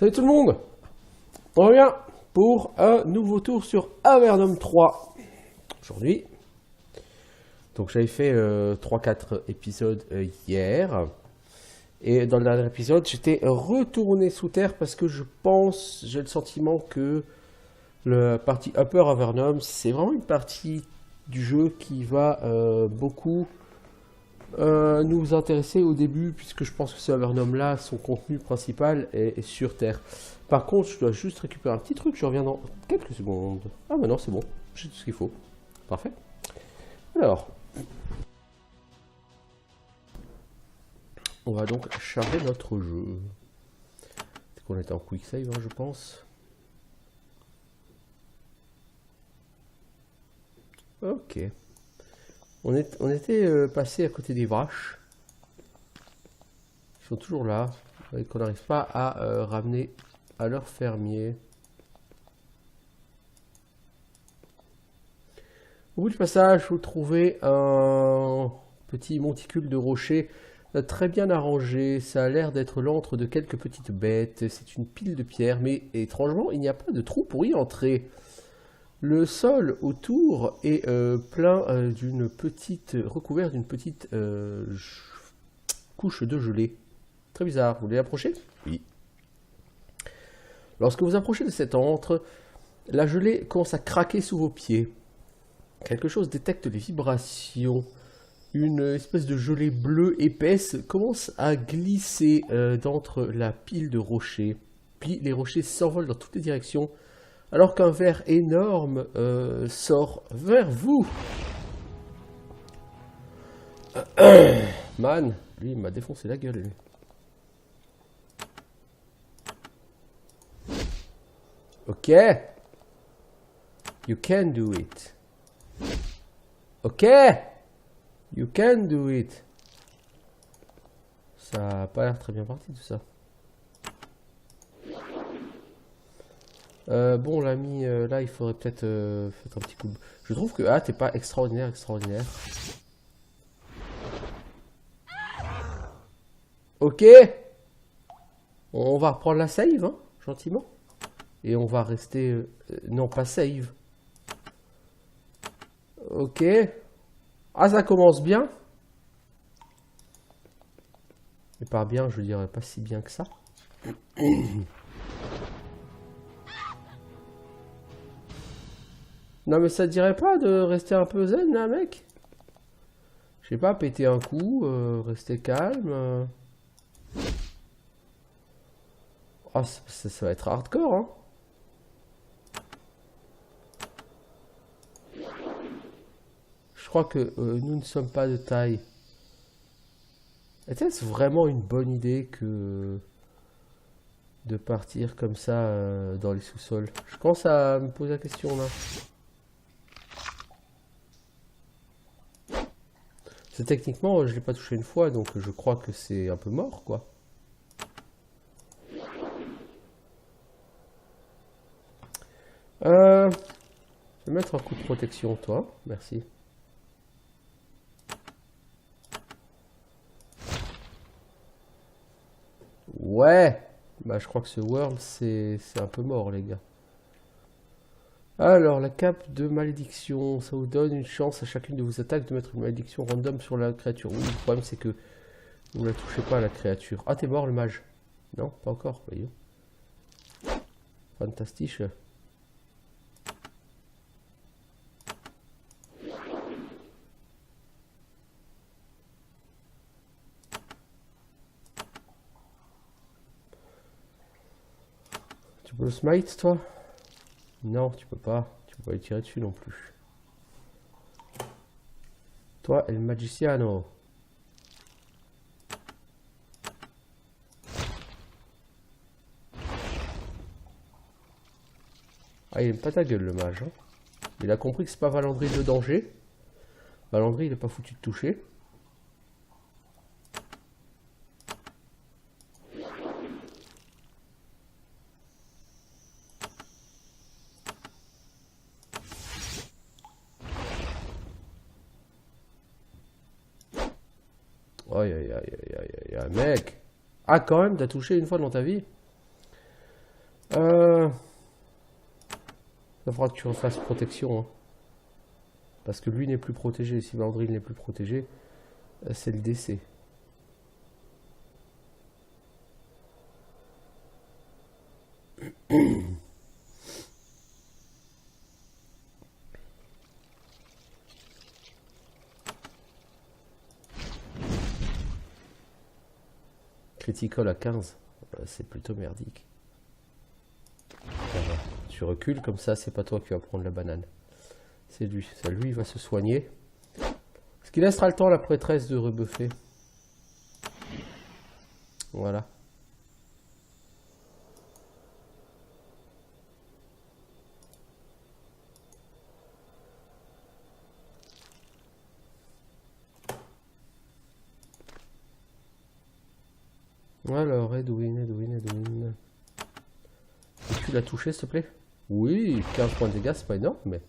Salut tout le monde, on revient pour un nouveau tour sur Avernum 3 aujourd'hui. Donc j'avais fait 3-4 épisodes hier. Et dans le dernier épisode, j'étais retourné sous terre parce que j'ai le sentiment que la partie Upper Avernum, c'est vraiment une partie du jeu qui va beaucoup nous intéresser au début, puisque je pense que ce Avernum là, son contenu principal est sur terre. Par contre, je dois juste récupérer un petit truc, je reviens dans quelques secondes. Ah bah non, c'est bon, j'ai tout ce qu'il faut. Parfait. Alors, on va donc charger notre jeu. C'est qu'on était en quick save, hein, je pense. Ok. On était passé à côté des vaches. Ils sont toujours là. Et qu'on n'arrive pas à ramener à leur fermier. Au bout du passage, vous trouvez un petit monticule de rochers très bien arrangé. Ça a l'air d'être l'antre de quelques petites bêtes. C'est une pile de pierres, mais étrangement, il n'y a pas de trou pour y entrer. Le sol autour est plein recouvert d'une petite couche de gelée. Très bizarre. Vous voulez approcher? Oui. Lorsque vous approchez de cet antre, la gelée commence à craquer sous vos pieds. Quelque chose détecte les vibrations. Une espèce de gelée bleue épaisse commence à glisser d'entre la pile de rochers. Puis les rochers s'envolent dans toutes les directions, alors qu'un ver énorme sort vers vous. Man, lui, il m'a défoncé la gueule. Lui. Ok. You can do it. Ok. You can do it. Ça a pas l'air très bien parti tout ça. Bon l'ami, là il faudrait peut-être faire un petit coup de... Je trouve que t'es pas extraordinaire. Ok. On va reprendre la save, hein, gentiment. Et on va rester... non, pas save. Ok. Ah, ça commence bien. Mais par bien, je dirais pas si bien que ça. Non, mais ça te dirait pas de rester un peu zen, là, mec? Je sais pas, péter un coup, rester calme. Oh, ça va être hardcore, hein. Je crois que nous ne sommes pas de taille. Est-ce vraiment une bonne idée que de partir comme ça dans les sous-sols? Je commence à me poser la question là. C'est techniquement, je l'ai pas touché une fois, donc je crois que c'est un peu mort, quoi. Je vais mettre un coup de protection, toi. Merci. Ouais. Bah, je crois que ce world, c'est un peu mort, les gars. Alors, la cape de malédiction, ça vous donne une chance à chacune de vos attaques de mettre une malédiction random sur la créature. Oui, le problème c'est que vous ne la touchez pas à la créature. Ah, t'es mort le mage? Non, pas encore, voyons. Fantastique. Tu peux le smite, toi? Non, tu peux pas. Tu peux pas lui tirer dessus non plus. Toi, El Magiciano. Ah, il aime pas ta gueule, le mage. Hein. Il a compris que c'est pas Valandry le danger. Valandry, il est pas foutu de toucher. Aïe, aïe, aïe, aïe, aïe, aïe, mec. Ah, quand même, t'as touché une fois dans ta vie? Ça faudra que tu refasses protection. Hein. Parce que lui n'est plus protégé. Si Vandril n'est plus protégé, c'est le décès. Critical à 15, c'est plutôt merdique. Voilà. Tu recules, comme ça, c'est pas toi qui vas prendre la banane. C'est lui. Ça, lui, il va se soigner. Ce qui laissera le temps à la prêtresse de rebuffer. Voilà. Alors, Edwin. Tu l'as touché, s'il te plaît? Oui, 15 points de dégâts, c'est pas énorme, mais...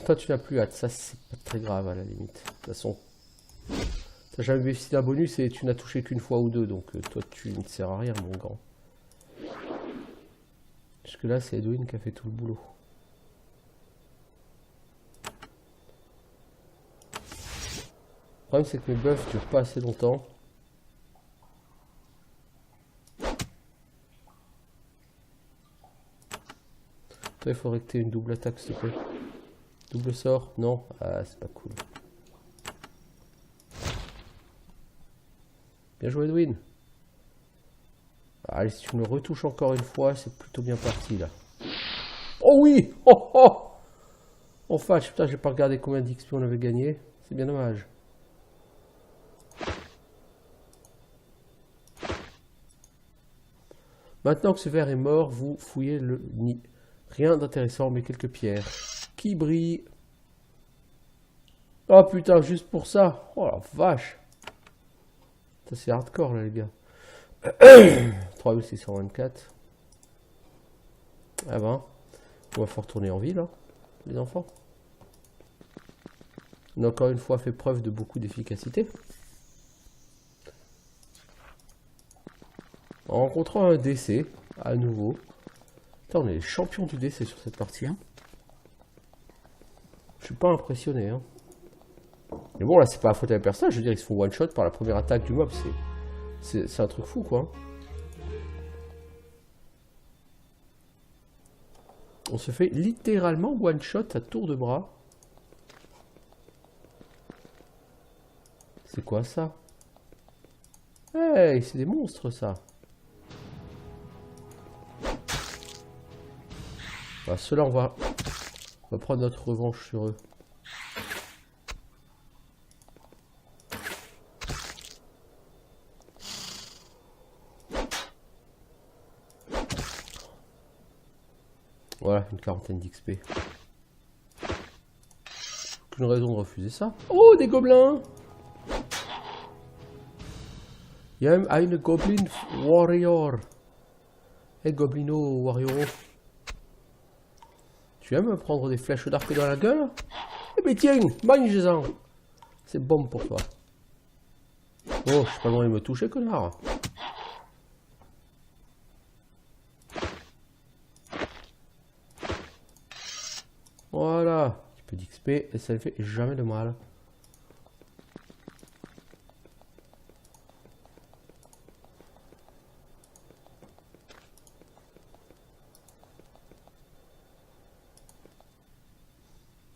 Toi, tu n'as plus hâte. Ça, c'est pas très grave, à la limite. De toute façon, t'as jamais bénéficié d'un bonus et tu n'as touché qu'une fois ou deux, donc toi, tu ne sers à rien, mon grand. Jusque là, c'est Edwin qui a fait tout le boulot. Le problème, c'est que mes buffs durent pas assez longtemps. Toi, il faudrait que tu aies une double attaque, s'il te plaît. Double sort? Non? Ah, c'est pas cool. Bien joué, Edwin. Allez, si tu me retouches encore une fois, c'est plutôt bien parti, là. Oh oui! Oh oh! Enfin, putain, j'ai pas regardé combien d'XP on avait gagné. C'est bien dommage. Maintenant que ce ver est mort, vous fouillez le nid. Rien d'intéressant, mais quelques pierres qui brillent. Oh putain, juste pour ça. Oh la vache. Ça c'est hardcore là les gars. 3624. Ah ben, on va faut retourner en ville, hein, les enfants. On a encore une fois fait preuve de beaucoup d'efficacité. En rencontrant un décès, à nouveau. Putain, on est les champions du décès sur cette partie. Hein. Je suis pas impressionné. Hein. Mais bon, là, c'est pas la faute à la personne. Je veux dire, ils se font one-shot par la première attaque du mob. C'est un truc fou, quoi. On se fait littéralement one-shot à tour de bras. C'est quoi ça? Hey, c'est des monstres, ça. Bah, ceux-là, on va prendre notre revanche sur eux. Voilà, une quarantaine d'XP. Aucune raison de refuser ça. Oh, des gobelins! Il y a même une Goblin Warrior. Hey, Goblino Warrior. Tu aimes prendre des flèches d'arc dans la gueule? Eh bien tiens, mange-en. C'est bon pour toi. Oh, je suis pas loin de me toucher, connard. Voilà. Un petit peu d'XP et ça ne fait jamais de mal.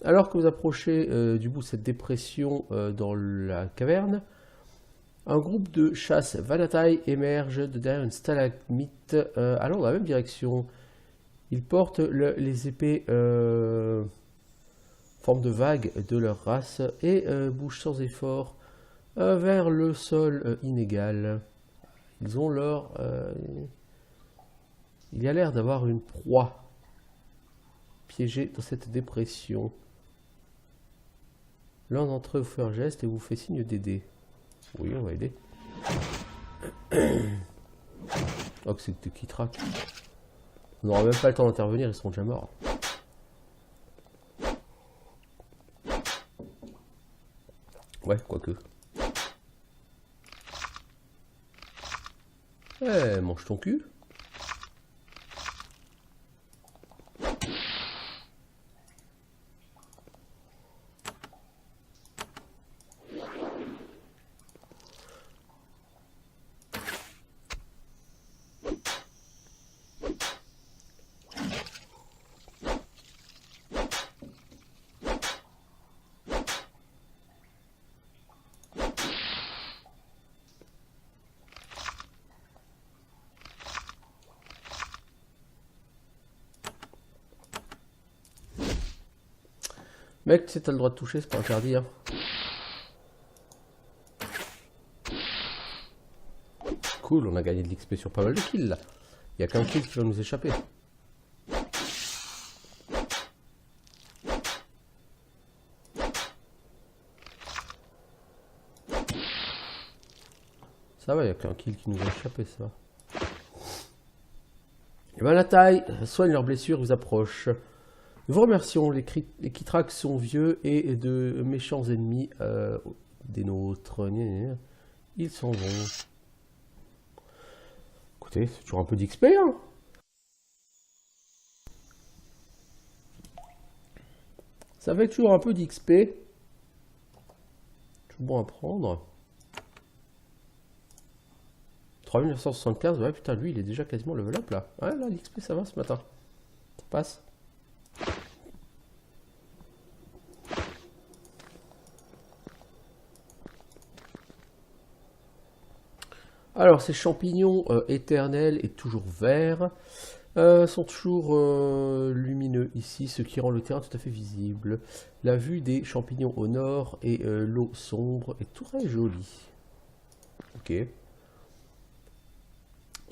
Alors que vous approchez du bout de cette dépression dans la caverne, un groupe de chasse Vanatai émerge de derrière une stalagmite allant dans la même direction. Ils portent les épées forme de vagues de leur race et bougent sans effort vers le sol inégal. Ils ont leur... il y a l'air d'avoir une proie piégée dans cette dépression. L'un d'entre eux vous fait un geste et vous fait signe d'aider. Oui, on va aider. Oh, que c'est que qui traque. On n'aura même pas le temps d'intervenir, ils seront déjà morts. Ouais, quoique. Eh, mange ton cul. Mec, tu sais, t'as le droit de toucher, c'est pas interdit, hein. Cool, on a gagné de l'XP sur pas mal de kills, là. Il y a qu'un kill qui va nous échapper. Ça va, il n'y a qu'un kill qui nous a échappé, ça va. Et ben la taille, soigne leurs blessures, vous approche. Nous vous remercions, les Kitrax sont vieux et de méchants ennemis des nôtres. Ils s'en vont. Écoutez, c'est toujours un peu d'XP, hein. Ça fait toujours un peu d'XP. Toujours bon à prendre. 3975, ouais putain, lui il est déjà quasiment level up là. Ouais là, l'XP ça va ce matin. Ça passe. Alors ces champignons éternels et toujours verts sont toujours lumineux ici, ce qui rend le terrain tout à fait visible. La vue des champignons au nord et l'eau sombre est très jolie. Ok.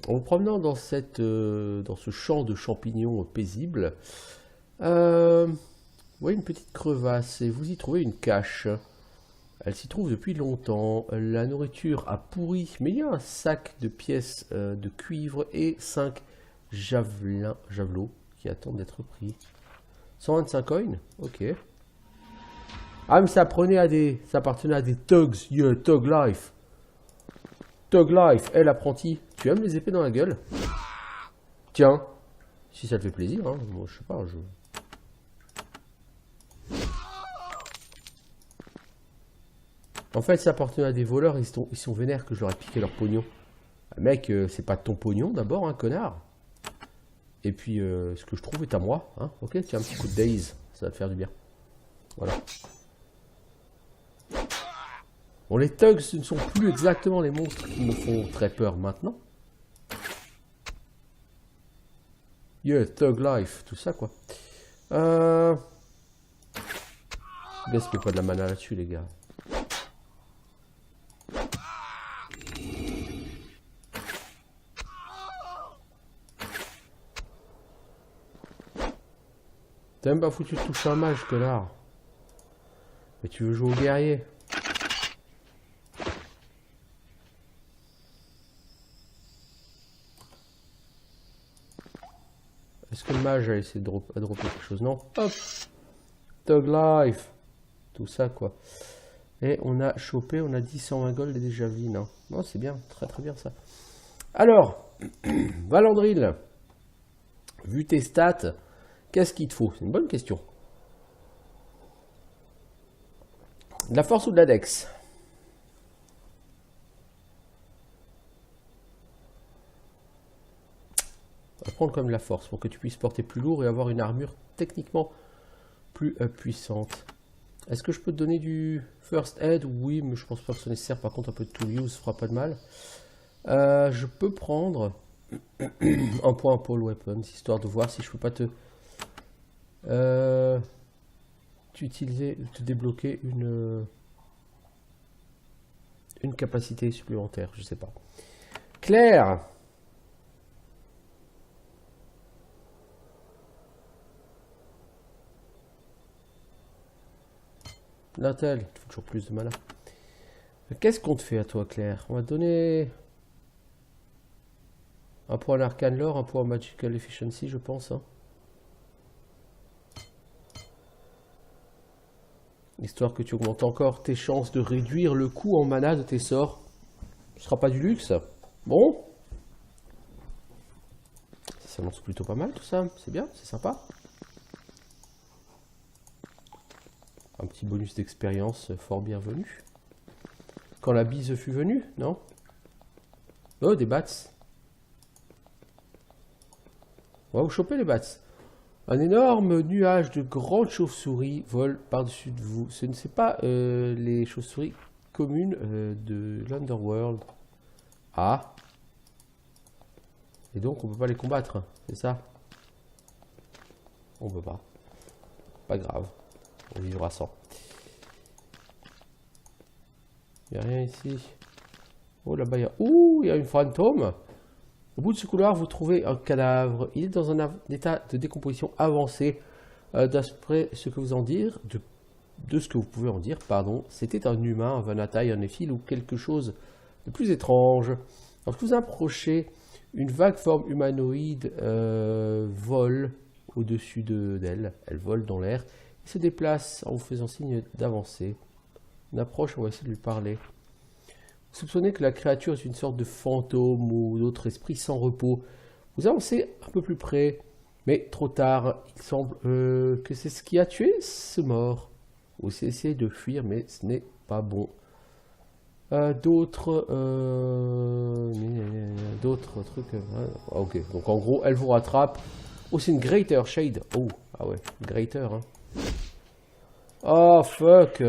En vous promenant dans ce champ de champignons paisible, vous voyez une petite crevasse et vous y trouvez une cache. Elle s'y trouve depuis longtemps. La nourriture a pourri, mais il y a un sac de pièces de cuivre et 5 javelots qui attendent d'être pris. 125 coins, ok. Ah mais ça appartenait à des thugs, yeah, thug life. Thug life, l'apprenti. Tu aimes les épées dans la gueule? Tiens, si ça te fait plaisir, hein. Moi je sais pas, En fait, ça appartenait à des voleurs, ils sont vénères que je leur ai piqué leur pognon. Ah, mec, c'est pas ton pognon d'abord, hein, connard. Et puis, ce que je trouve est à moi, hein. Ok, tiens, un petit coup de daze, ça va te faire du bien. Voilà. Bon, les thugs, ce ne sont plus exactement les monstres qui me font très peur maintenant. Yeah, thug life, tout ça, quoi. Gaspillez pas de la mana là-dessus, les gars. T'as même pas foutu de toucher un mage, connard. Mais tu veux jouer au guerrier. Est-ce que le mage a essayé de dropper quelque chose? Non. Hop. Thug life. Tout ça, quoi. Et on a chopé, on a dit 120 gold et déjà vie, non? Non, c'est bien, très très bien ça. Alors, Valandril, vu tes stats, qu'est-ce qu'il te faut? C'est une bonne question. De la force ou de la dex? On va prendre comme la force pour que tu puisses porter plus lourd et avoir une armure techniquement plus puissante. Est-ce que je peux te donner du first aid? Oui, mais je pense pas que c'est nécessaire. Par contre, un peu de tool use fera pas de mal. Je peux prendre un point pour le weapons, histoire de voir si je peux pas te débloquer une capacité supplémentaire, je sais pas. Claire. L'intel, il faut toujours plus de mana. Qu'est-ce qu'on te fait à toi, Claire? On va te donner un point à l'arcane lore, un point à magical efficiency, je pense. Hein. Histoire que tu augmentes encore tes chances de réduire le coût en mana de tes sorts. Ce sera pas du luxe. Bon. Ça s'annonce plutôt pas mal tout ça. C'est bien, c'est sympa. Un petit bonus d'expérience fort bienvenu. Quand la bise fut venue, non? Oh, des bats. On va vous choper les bats. Un énorme nuage de grandes chauves-souris vole par-dessus de vous. Ce ne sont pas les chauves-souris communes de l'Underworld. Ah. Et donc on peut pas les combattre, c'est ça? On peut pas. Pas grave. on vivra sans. Il n'y a rien ici. Oh, là-bas, il y a... Ouh, il y a une fantôme. Au bout de ce couloir, vous trouvez un cadavre. Il est dans un état de décomposition avancé. D'après ce que vous en dire, de ce que vous pouvez en dire, pardon, c'était un humain, un vanataï, un néphile ou quelque chose de plus étrange. Lorsque vous approchez, une vague forme humanoïde vole au-dessus d'elle. Elle vole dans l'air et se déplace en vous faisant signe d'avancer. On approche, on va essayer de lui parler. Vous soupçonnez que la créature est une sorte de fantôme ou d'autre esprit sans repos. Vous avancez un peu plus près, mais trop tard. Il semble que c'est ce qui a tué ce mort. Vous essayez de fuir, mais ce n'est pas bon. D'autres trucs. Ok, donc en gros, elle vous rattrape. Oh, c'est une Greater Shade. Oh, ah ouais, Greater. Hein. Oh, fuck.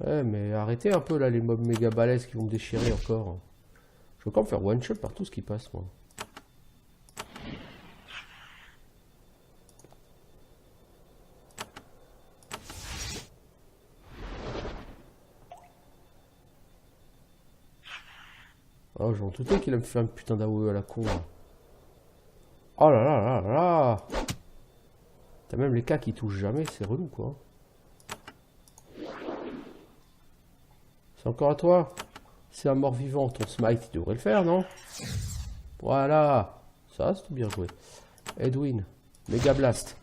Ouais, mais arrêtez un peu là, les mobs méga balèzes qui vont me déchirer encore. Je veux quand même faire one shot par tout ce qui passe, moi. Oh, j'en doutais qu'il a me fait un putain d'AOE à la con. Là. Oh là là là là là. T'as même les cas qui touchent jamais, c'est relou quoi. C'est encore à toi. C'est un mort-vivant, ton smite, il devrait le faire, non? Voilà. Ça, c'est bien joué. Edwin. Mega Blast.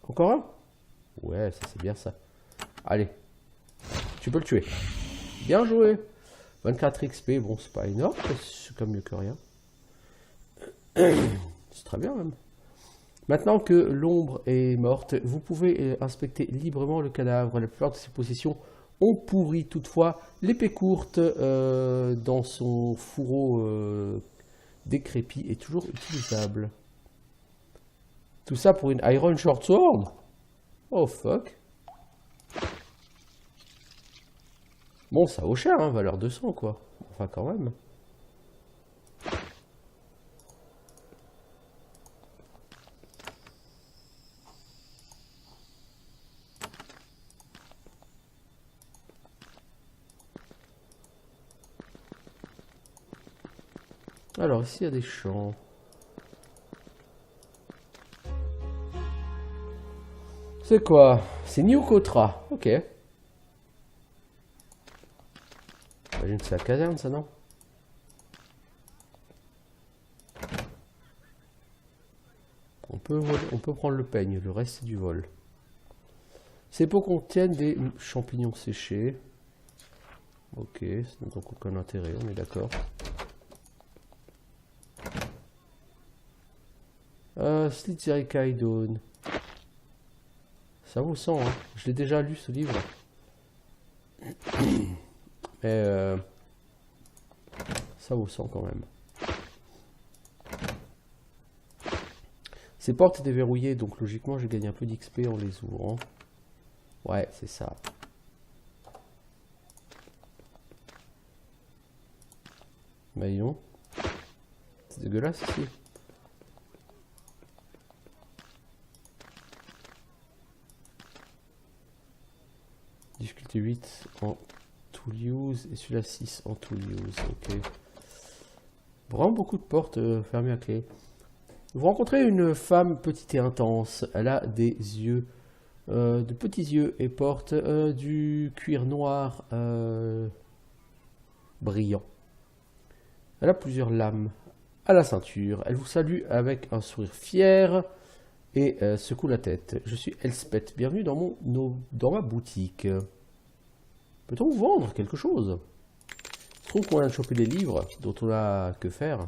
Encore un? Ouais, ça c'est bien ça. Allez. Tu peux le tuer. Bien joué. 24 XP, bon, c'est pas énorme, c'est quand même mieux que rien. C'est très bien même. Maintenant que l'ombre est morte, vous pouvez inspecter librement le cadavre. La plupart de ses possessions ont pourri. Toutefois, l'épée courte dans son fourreau décrépit est toujours utilisable. Tout ça pour une Iron Short Sword? Oh fuck. Bon, ça vaut cher, hein, valeur 200 quoi. Enfin quand même. Alors ici il y a des champs. C'est quoi? C'est New Kotra, ok. J'imagine que c'est la caserne ça, non? On peut prendre le peigne, le reste c'est du vol. Ces pots contiennent des champignons séchés. Ok, ça n'a donc aucun intérêt, on est d'accord. Slitzery Dawn. Ça vous sent, hein. Je l'ai déjà lu ce livre. Mais ça vous sent quand même. Ces portes étaient verrouillées, donc logiquement j'ai gagné un peu d'XP en les ouvrant. Ouais, c'est ça. Maillon. C'est dégueulasse ici. Difficulté 8 en tool use et celui-là 6 en tool use. Ok. Vraiment beaucoup de portes fermées à clé. Vous rencontrez une femme petite et intense. Elle a des yeux, de petits yeux et porte du cuir noir brillant. Elle a plusieurs lames à la ceinture. Elle vous salue avec un sourire fier et secoue la tête. Je suis Elspeth. Bienvenue dans ma boutique. Peut-on vous vendre quelque chose? Je trouve qu'on a chopé des livres dont on a que faire.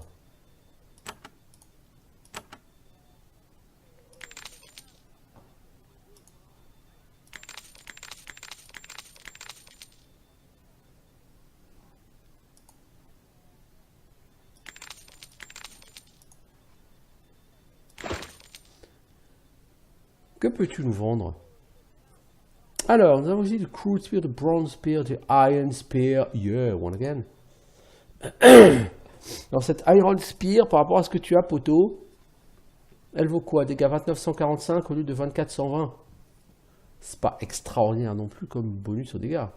Que peux-tu nous vendre? Alors, nous avons ici le Crude Spear, le Bronze Spear, le Iron Spear. Yeah, one again. Alors, cette Iron Spear, par rapport à ce que tu as, poteau, Elle vaut quoi? Dégâts 2945 au lieu de 2420. C'est pas extraordinaire non plus comme bonus aux dégâts.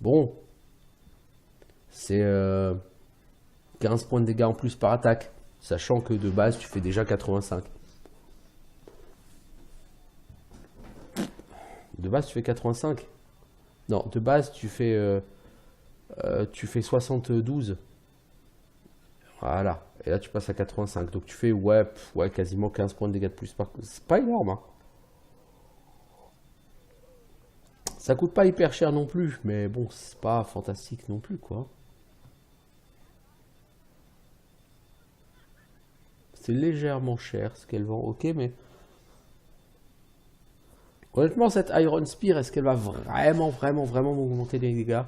Bon. C'est 15 points de dégâts en plus par attaque. Sachant que de base, tu fais déjà 85. De base, tu fais 85. Non, de base, tu fais 72. Voilà. Et là, tu passes à 85. Donc, tu fais, ouais, quasiment 15 points de dégâts de plus. C'est pas énorme, hein. Ça coûte pas hyper cher non plus. Mais bon, c'est pas fantastique non plus, quoi. C'est légèrement cher ce qu'elle vend. Ok, mais... honnêtement, cette Iron Spear, est-ce qu'elle va vraiment augmenter les dégâts?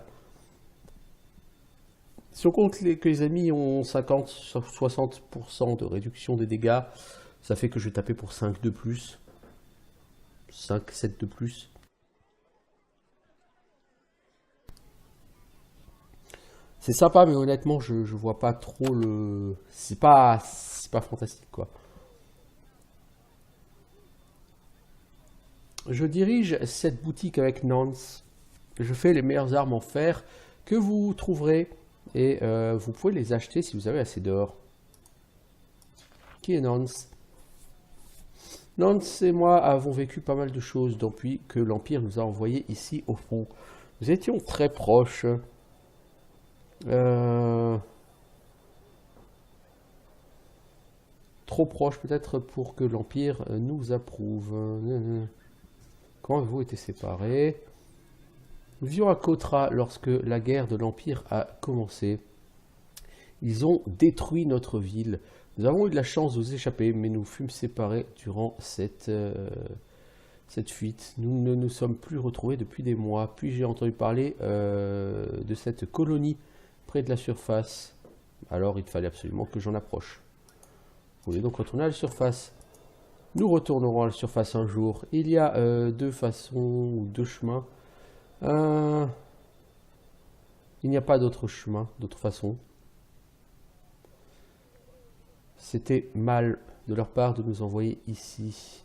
Si on compte que les ennemis ont 50-60% de réduction des dégâts, ça fait que je vais taper pour 5 de plus. 5-7 de plus. C'est sympa, mais honnêtement, je vois pas trop le... C'est pas fantastique, quoi. Je dirige cette boutique avec Nance. Je fais les meilleures armes en fer que vous trouverez. Et vous pouvez les acheter si vous avez assez d'or. Qui est Nance? Nance et moi avons vécu pas mal de choses depuis que l'Empire nous a envoyés ici au fond. Nous étions très proches. Trop proches peut-être pour que l'Empire nous approuve. Quand avez-vous été séparés? Nous vivions à Kotra lorsque la guerre de l'Empire a commencé. Ils ont détruit notre ville. Nous avons eu de la chance de nous échapper, mais nous fûmes séparés durant cette fuite. Nous ne nous sommes plus retrouvés depuis des mois. Puis j'ai entendu parler de cette colonie près de la surface. Alors il fallait absolument que j'en approche. Vous voulez donc retourner à la surface? Nous retournerons à la surface un jour. Il y a deux façons ou deux chemins. Il n'y a pas d'autre chemin, d'autre façon. C'était mal de leur part de nous envoyer ici.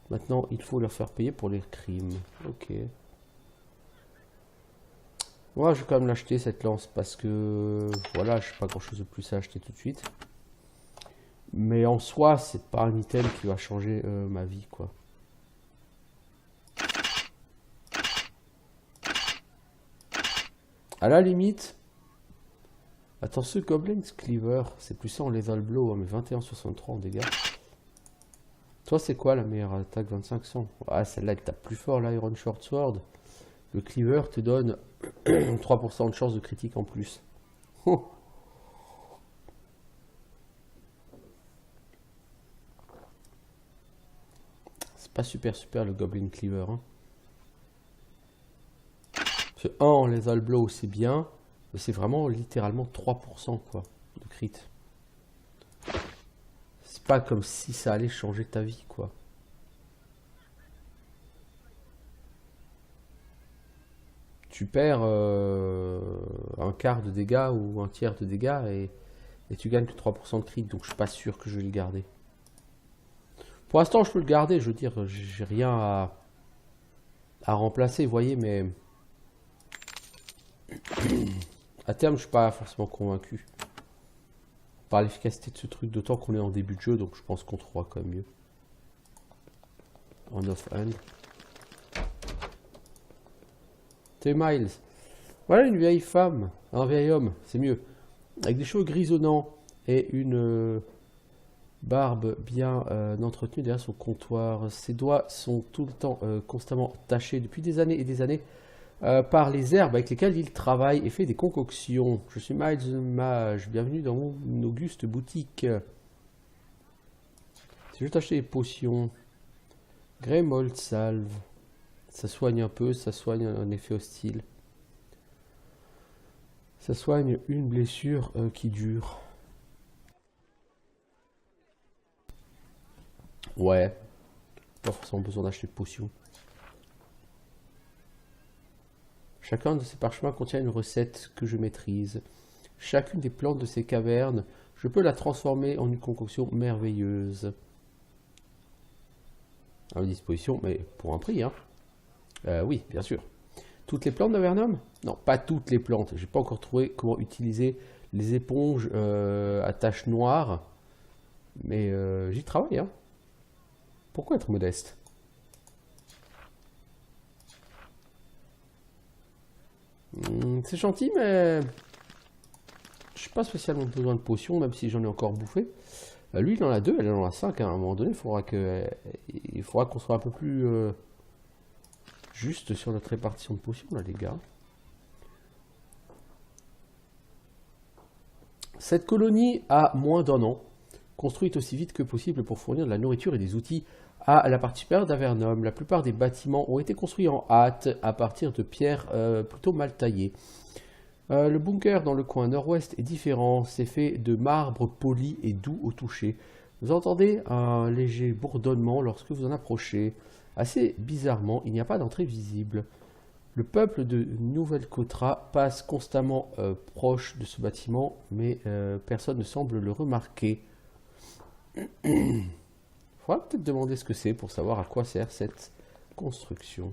Maintenant, il faut leur faire payer pour les crimes. Ok. Moi, je vais quand même l'acheter cette lance parce que voilà, je n'ai pas grand chose de plus à acheter tout de suite. Mais en soi, c'est pas un item qui va changer ma vie, quoi. À la limite, attends, ce Goblin's Cleaver, c'est plus ça en Lethal Blow, hein, mais 21,63 en dégâts. Toi, c'est quoi la meilleure attaque? 2500. Ah, celle-là, elle tape plus fort, l'Iron Short Sword. Le Cleaver te donne 3% de chance de critique en plus. Oh. C'est pas super le Goblin Cleaver. Hein. Ce 1 en Lethal Blow, c'est bien. Mais c'est vraiment littéralement 3% quoi, de crit. C'est pas comme si ça allait changer ta vie, quoi. Tu perds un quart de dégâts ou un tiers de dégâts et tu gagnes que 3% de crit. Donc je suis pas sûr que je vais le garder. Pour l'instant, je peux le garder. Je veux dire, j'ai rien à remplacer, vous voyez, mais à terme, je suis pas forcément convaincu par l'efficacité de ce truc, d'autant qu'on est en début de jeu, donc je pense qu'on trouvera quand même mieux. En off-hand. T'es Miles. Voilà une vieille femme, un vieil homme, c'est mieux. Avec des cheveux grisonnants et une barbe bien entretenue derrière son comptoir. Ses doigts sont tout le temps constamment tachés depuis des années et des années par les herbes avec lesquelles il travaille et fait des concoctions. Je suis Miles Mage, bienvenue dans mon auguste boutique. Si je veux t'acheter des potions, Greymold salve, ça soigne un peu, ça soigne un effet hostile. Ça soigne une blessure qui dure. Ouais, pas forcément besoin d'acheter de potions. Chacun de ces parchemins contient une recette que je maîtrise. Chacune des plantes de ces cavernes, je peux la transformer en une concoction merveilleuse. À ma disposition, mais pour un prix, hein. Oui, bien sûr. Toutes les plantes d'Avernum? Non, pas toutes les plantes. J'ai pas encore trouvé comment utiliser les éponges à taches noires. Mais j'y travaille, hein. Pourquoi être modeste? C'est gentil, mais je n'ai pas spécialement besoin de potions, même si j'en ai encore bouffé. Lui, il en a 2, elle en a 5. Hein. À un moment donné, il faudra qu'on soit un peu plus juste sur notre répartition de potions, là, les gars. Cette colonie a moins d'1 an, construite aussi vite que possible pour fournir de la nourriture et des outils à la partie supérieure d'Avernum. La plupart des bâtiments ont été construits en hâte à partir de pierres plutôt mal taillées. Le bunker dans le coin nord-ouest est différent, c'est fait de marbre poli et doux au toucher. Vous entendez un léger bourdonnement lorsque vous en approchez. Assez bizarrement, il n'y a pas d'entrée visible. Le peuple de Nouvelle-Cotra passe constamment proche de ce bâtiment, mais personne ne semble le remarquer. Il faudra peut-être demander ce que c'est pour savoir à quoi sert cette construction.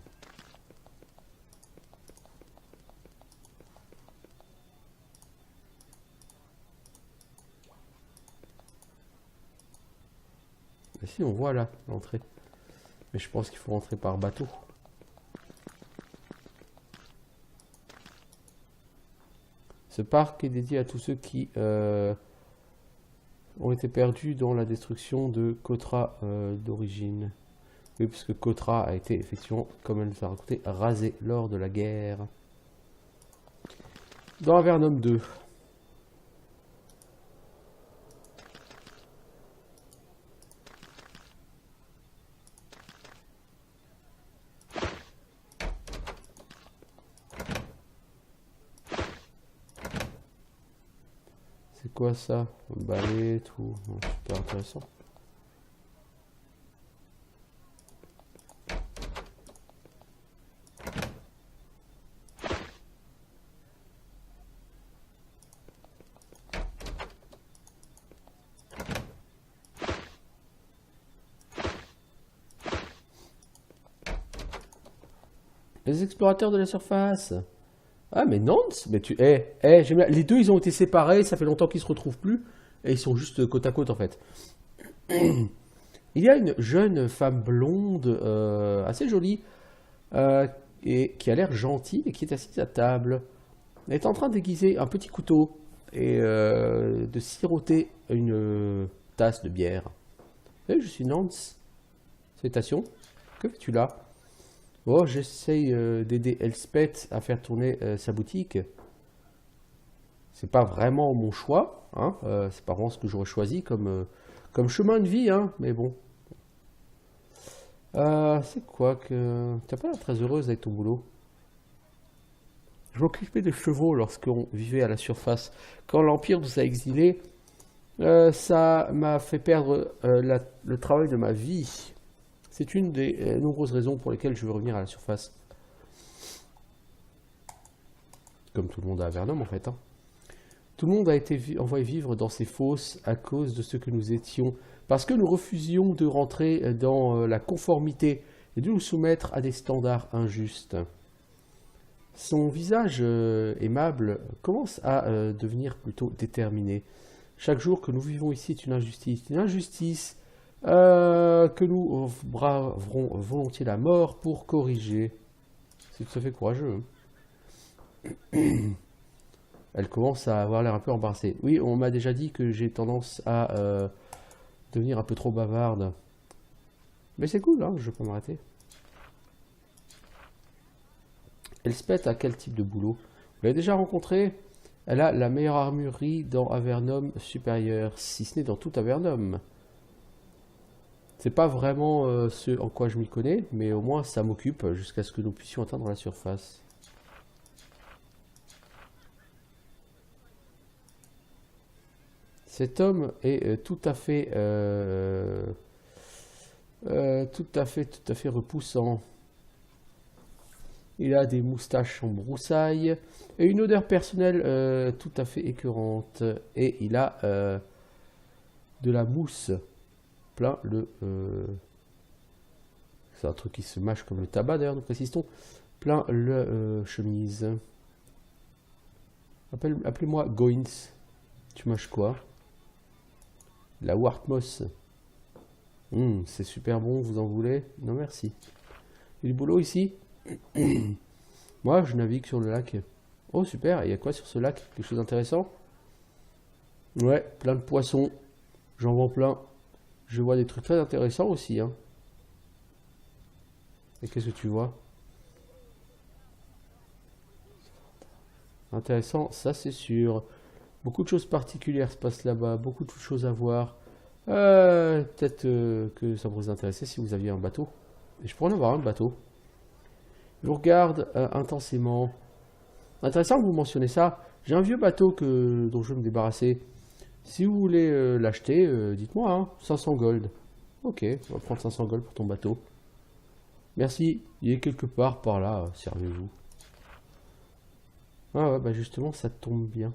Et si, on voit là l'entrée. Mais je pense qu'il faut rentrer par bateau. Ce parc est dédié à tous ceux qui ont été perdus dans la destruction de Cotra d'origine. Oui, puisque Cotra a été effectivement, comme elle nous a raconté, rasé lors de la guerre. Dans Avernum 2. C'est quoi ça? Balai, tout. Super intéressant. Les explorateurs de la surface. Ah, mais non, mais tu. J'aime bien. Les deux, ils ont été séparés, ça fait longtemps qu'ils se retrouvent plus, et ils sont juste côte à côte en fait. Il y a une jeune femme blonde, assez jolie, et qui a l'air gentille et qui est assise à table. Elle est en train d'aiguiser un petit couteau et de siroter une tasse de bière. Je suis Nance. Salutations. Que fais-tu là? Oh, j'essaye d'aider Elspeth à faire tourner sa boutique. C'est pas vraiment mon choix, hein. C'est pas vraiment ce que j'aurais choisi comme chemin de vie, hein. Mais bon. C'est quoi que... T'as pas l'air très heureuse avec ton boulot? Je m'occupais des chevaux lorsqu'on vivait à la surface. Quand l'Empire nous a exilés, ça m'a fait perdre le travail de ma vie. C'est une des nombreuses raisons pour lesquelles je veux revenir à la surface. Comme tout le monde à Avernum en fait. Hein. Tout le monde a été envoyé vivre dans ces fosses à cause de ce que nous étions. Parce que nous refusions de rentrer dans la conformité et de nous soumettre à des standards injustes. Son visage aimable commence à devenir plutôt déterminé. Chaque jour que nous vivons ici est une injustice. Une injustice que nous braverons volontiers la mort pour corriger. C'est tout à fait courageux. Hein. Elle commence à avoir l'air un peu embarrassée. Oui, on m'a déjà dit que j'ai tendance à devenir un peu trop bavarde. Mais c'est cool, hein, je peux m'arrêter. Elspeth a quel type de boulot? Vous l'avez déjà rencontrée? Elle a la meilleure armurerie dans Avernum supérieur, si ce n'est dans tout Avernum. C'est pas vraiment ce en quoi je m'y connais, mais au moins ça m'occupe jusqu'à ce que nous puissions atteindre la surface. Cet homme est tout à fait repoussant. Il a des moustaches en broussailles et une odeur personnelle tout à fait écœurante. Et il a de la mousse. Plein le... c'est un truc qui se mâche comme le tabac d'ailleurs, nous précisons. Plein le chemise. Appelez-moi Goins. Tu mâches quoi? La Wartmoss. C'est super bon, vous en voulez? Non merci. Il y a du boulot ici? Moi je navigue sur le lac. Oh super, il y a quoi sur ce lac? Quelque chose d'intéressant? Ouais, plein de poissons. J'en vends plein. Je vois des trucs très intéressants aussi. Hein. Et qu'est-ce que tu vois? Intéressant, ça c'est sûr. Beaucoup de choses particulières se passent là-bas. Beaucoup de choses à voir. Peut-être que ça pourrait vous intéresser si vous aviez un bateau. Et je pourrais en avoir un bateau. Je vous regarde intensément. Intéressant que vous mentionnez ça. J'ai un vieux bateau dont je veux me débarrasser. Si vous voulez l'acheter, dites-moi, hein, 500 gold. Ok, on va prendre 500 gold pour ton bateau. Merci, il est quelque part par là, servez-vous. Ah ouais, bah justement, ça tombe bien.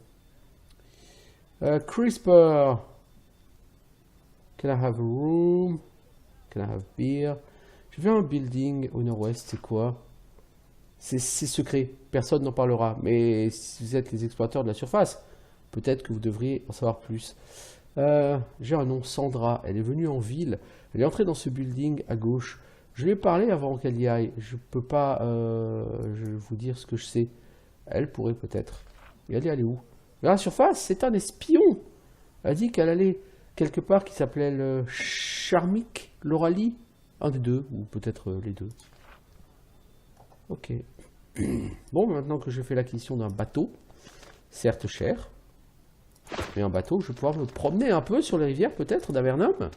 CRISPR. Can I have a room? Can I have beer? Je vais un building au nord-ouest, c'est quoi? C'est secret, personne n'en parlera. Mais si vous êtes les exploiteurs de la surface, peut-être que vous devriez en savoir plus. J'ai un nom, Sandra. Elle est venue en ville. Elle est entrée dans ce building à gauche. Je lui ai parlé avant qu'elle y aille. Je peux pas vous dire ce que je sais. Elle pourrait peut-être. Et elle est allée où? À la surface, c'est un espion. Elle a dit qu'elle allait quelque part qui s'appelait le Charmic, Loralie. Un des deux, ou peut-être les deux. Ok. Bon, maintenant que j'ai fait l'acquisition d'un bateau, certes cher, mais un bateau, je vais pouvoir me promener un peu sur les rivières peut-être d'Avernum.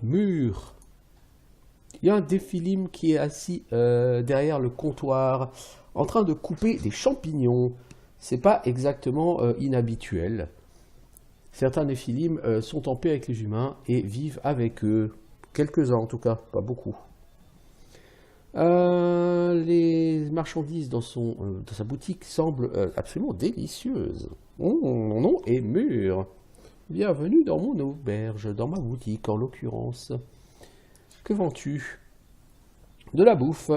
Mur. Il y a un défilim qui est assis derrière le comptoir, en train de couper des champignons. C'est pas exactement inhabituel. Certains néphilim sont en paix avec les humains et vivent avec eux. Quelques-uns en tout cas, pas beaucoup. Les marchandises dans sa boutique semblent absolument délicieuses. Mon nom est Mur. Bienvenue dans mon auberge, dans ma boutique en l'occurrence. Que vends-tu? De la bouffe.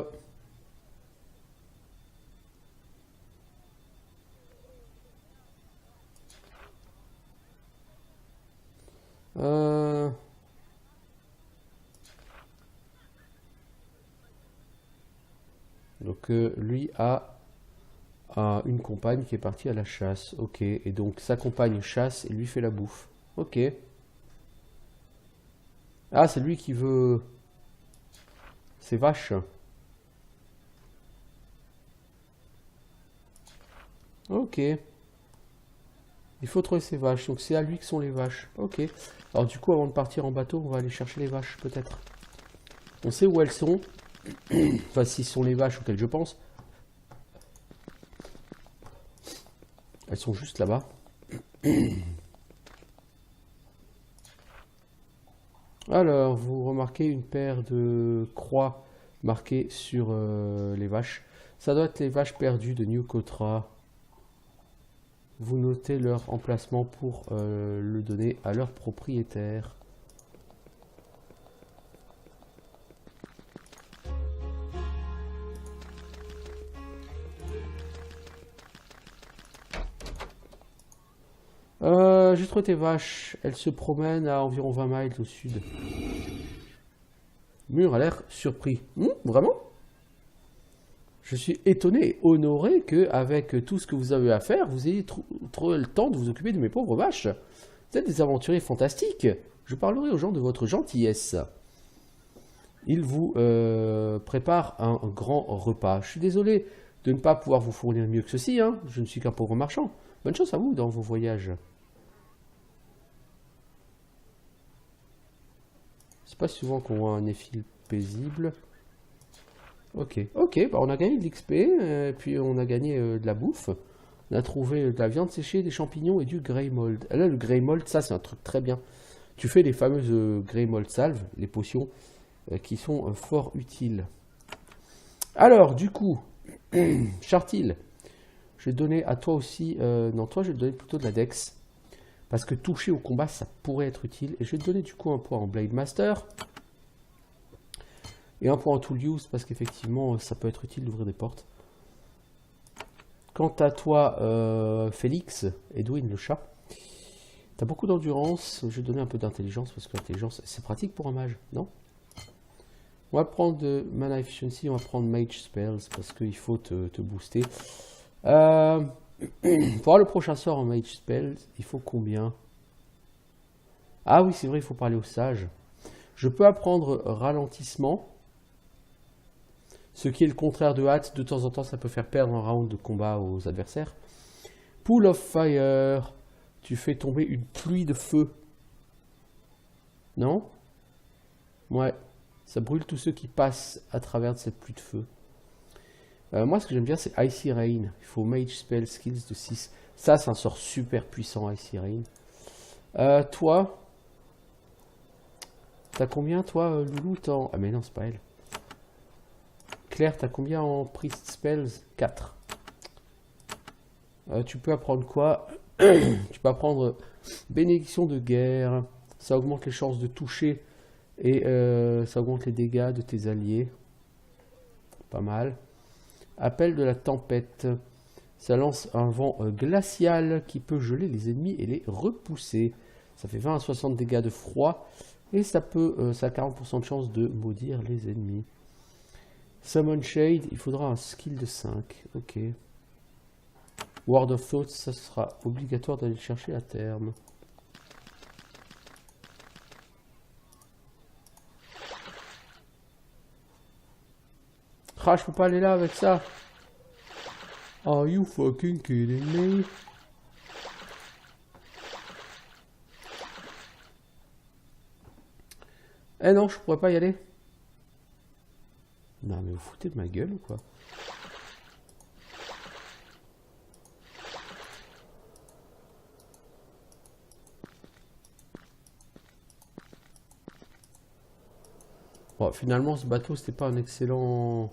Donc lui a une compagne qui est partie à la chasse. Ok, et donc sa compagne chasse et lui fait la bouffe. Ok. Ah, c'est lui qui veut ses vaches. Ok. Il faut trouver ses vaches, donc c'est à lui que sont les vaches. Ok. Alors du coup, avant de partir en bateau, on va aller chercher les vaches, peut-être. On sait où elles sont. Enfin, si ce sont les vaches auxquelles je pense. Elles sont juste là-bas. Alors, vous remarquez une paire de croix marquées sur les vaches. Ça doit être les vaches perdues de New Cotra. Vous notez leur emplacement pour le donner à leur propriétaire. J'ai trouvé tes vaches. Elles se promènent à environ 20 miles au sud. Mur a l'air surpris. Vraiment? Je suis étonné et honoré qu'avec tout ce que vous avez à faire, vous ayez trouvé le temps de vous occuper de mes pauvres vaches. Vous êtes des aventuriers fantastiques. Je parlerai aux gens de votre gentillesse. Ils vous préparent un grand repas. Je suis désolé de ne pas pouvoir vous fournir mieux que ceci. Hein. Je ne suis qu'un pauvre marchand. Bonne chance à vous dans vos voyages. C'est pas souvent qu'on voit un néphile paisible. Ok, bah on a gagné de l'XP, puis on a gagné de la bouffe. On a trouvé de la viande séchée, des champignons et du grey mold. Là, le grey mold, ça c'est un truc très bien. Tu fais les fameuses grey mold salves, les potions, qui sont fort utiles. Alors, du coup, Chartil, Je vais donner à toi aussi... non, toi, je vais te donner plutôt de la Dex. Parce que toucher au combat, ça pourrait être utile. Et je vais te donner du coup un point en Blade Master. Et un point en Tool Use, parce qu'effectivement, ça peut être utile d'ouvrir des portes. Quant à toi, Félix, Edwin le chat, tu as beaucoup d'endurance. Je vais te donner un peu d'intelligence, parce que l'intelligence, c'est pratique pour un mage, non? On va prendre de Mana Efficiency, on va prendre Mage Spells, parce qu'il faut te booster. Pour avoir le prochain sort en Mage Spells, il faut combien? Ah oui, c'est vrai, il faut parler au sage. Je peux apprendre ralentissement. Ce qui est le contraire de hâte, de temps en temps ça peut faire perdre un round de combat aux adversaires. Pool of Fire, tu fais tomber une pluie de feu. Non? Ouais, ça brûle tous ceux qui passent à travers de cette pluie de feu. Moi ce que j'aime bien c'est Icy Rain, il faut Mage Spell Skills de 6. Ça c'est un sort super puissant Icy Rain. Toi, t'as combien toi Loulou? Ah mais non c'est pas elle. Claire, t'as combien en Priest Spells? 4. Tu peux apprendre quoi? Tu peux apprendre Bénédiction de guerre. Ça augmente les chances de toucher et ça augmente les dégâts de tes alliés. Pas mal. Appel de la tempête. Ça lance un vent glacial qui peut geler les ennemis et les repousser. Ça fait 20 à 60 dégâts de froid et ça a 40% de chance de maudire les ennemis. Summon Shade, il faudra un skill de 5. Ok. Word of Thoughts, ça sera obligatoire d'aller le chercher à terme. Ah, je peux pas aller là avec ça. Are you fucking kidding me? Eh non, je pourrais pas y aller. Non mais vous foutez de ma gueule ou quoi? Bon, finalement ce bateau c'était pas un excellent...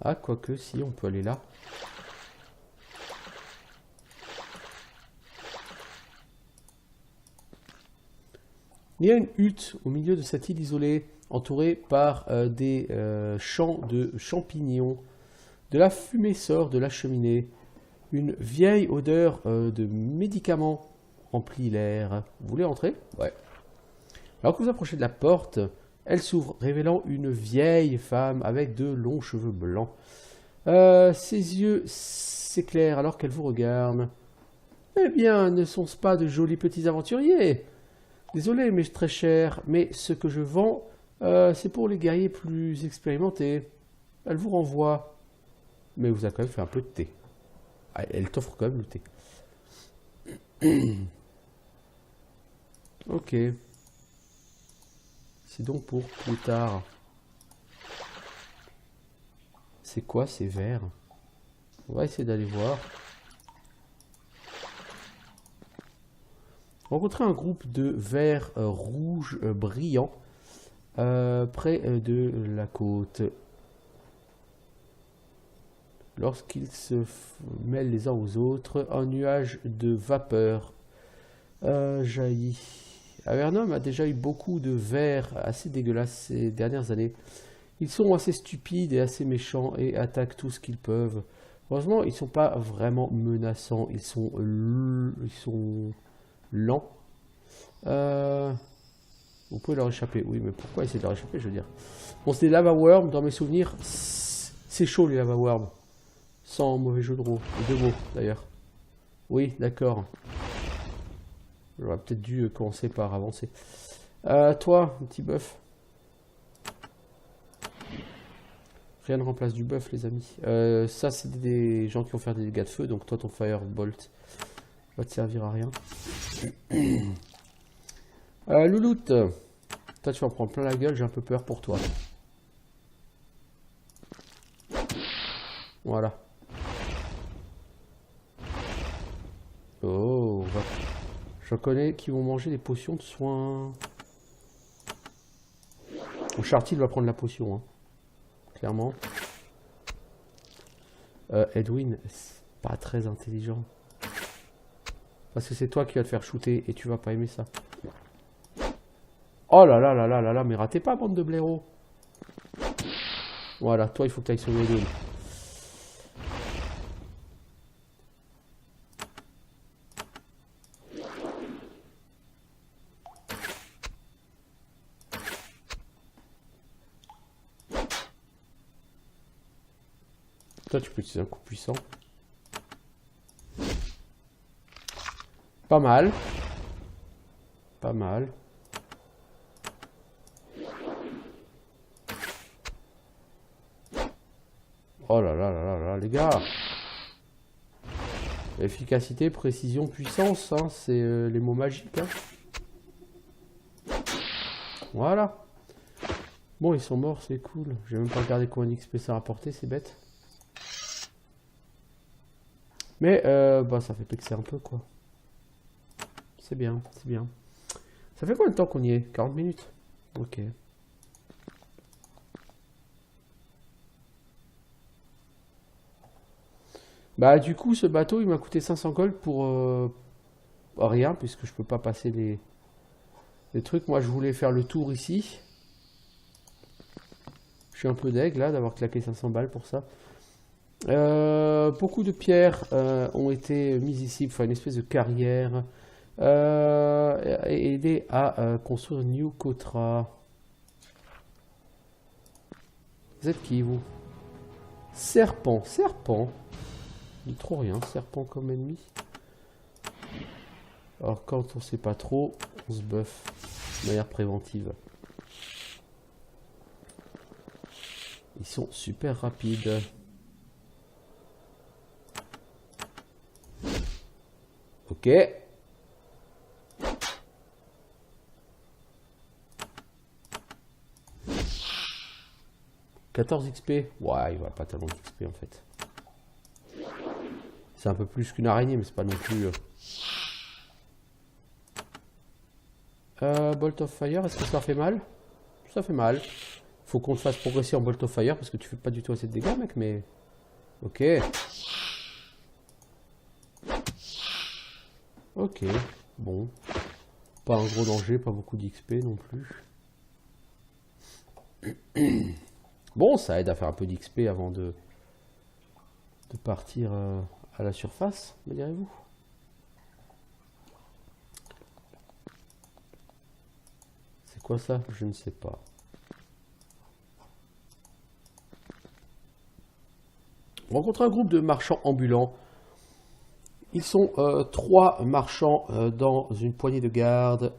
Ah quoique si, on peut aller là. Il y a une hutte au milieu de cette île isolée, entourée par des champs de champignons. De la fumée sort de la cheminée. Une vieille odeur de médicaments remplit l'air. Vous voulez entrer? Ouais. Alors que vous approchez de la porte, elle s'ouvre, révélant une vieille femme avec de longs cheveux blancs. Ses yeux s'éclairent alors qu'elle vous regarde. Eh bien, ne sont-ce pas de jolis petits aventuriers? Désolé, mais très cher, mais ce que je vends, c'est pour les guerriers plus expérimentés. Elle vous renvoie. Mais vous a quand même fait un peu de thé. Ah, elle t'offre quand même le thé. Ok. C'est donc pour plus tard. C'est quoi ces vers? On va essayer d'aller voir. Rencontrer un groupe de vers rouges brillants près de la côte. Lorsqu'ils se mêlent les uns aux autres, un nuage de vapeur jaillit. Avernum a déjà eu beaucoup de vers assez dégueulasses ces dernières années. Ils sont assez stupides et assez méchants et attaquent tout ce qu'ils peuvent. Heureusement, ils ne sont pas vraiment menaçants. Ils sont lents. Vous pouvez leur échapper. Oui, mais pourquoi essayer de leur échapper, je veux dire. Bon, c'est des lava worms. Dans mes souvenirs, c'est chaud les lava worms. Sans mauvais jeu de mots, d'ailleurs. Oui, d'accord. J'aurais peut-être dû commencer par avancer. Toi, un petit bœuf. Rien ne remplace du bœuf, les amis. Ça, c'est des gens qui vont faire des dégâts de feu. Donc toi, ton Firebolt va te servir à rien. Louloute. Toi, tu vas en prendre plein la gueule. J'ai un peu peur pour toi. Voilà. Oh, je connais qui vont manger des potions de soins. Bon, Chartil va prendre la potion, hein. Clairement. Edwin, Pas très intelligent. Parce que c'est toi qui vas te faire shooter et tu vas pas aimer ça. Oh là là là là là là, mais ratez pas, bande de blaireaux. Voilà, toi il faut que tu ailles sauver les deux. Toi tu peux utiliser un coup puissant. Pas mal. Pas mal. Oh là là là là là, les gars. Efficacité, précision, puissance, hein, c'est les mots magiques. Hein. Voilà. Bon, ils sont morts, c'est cool. J'ai même pas regardé combien d'XP ça a rapporté, c'est bête. Mais, bah, ça fait pexer un peu, quoi. C'est bien, c'est bien. Ça fait combien de temps qu'on y est? 40 minutes? Ok. Bah, du coup, ce bateau, il m'a coûté 500 gold pour rien, puisque je peux pas passer les trucs. Moi, je voulais faire le tour ici. Je suis un peu deg, là, d'avoir claqué 500 balles pour ça. Beaucoup de pierres ont été mises ici pour faire une espèce de carrière et aider à construire New Cotra. Vous êtes qui, vous? Serpent, serpent. Dit trop rien, serpent comme ennemi. Alors quand on sait pas trop, on se buff de manière préventive. Ils sont super rapides. Ok. « 14 XP. Ouais, il va pas tellement d'XP en fait. C'est un peu plus qu'une araignée, mais c'est pas non plus... Bolt of Fire, est-ce que ça fait mal? Ça fait mal. Faut qu'on te fasse progresser en Bolt of Fire, parce que tu fais pas du tout assez de dégâts, mec, mais... Ok. Ok, bon. Pas un gros danger, pas beaucoup d'XP non plus. Bon, ça aide à faire un peu d'XP avant de partir à la surface, me direz-vous. C'est quoi ça? Je ne sais pas. On rencontre un groupe de marchands ambulants. Ils sont 3 marchands dans une poignée de garde.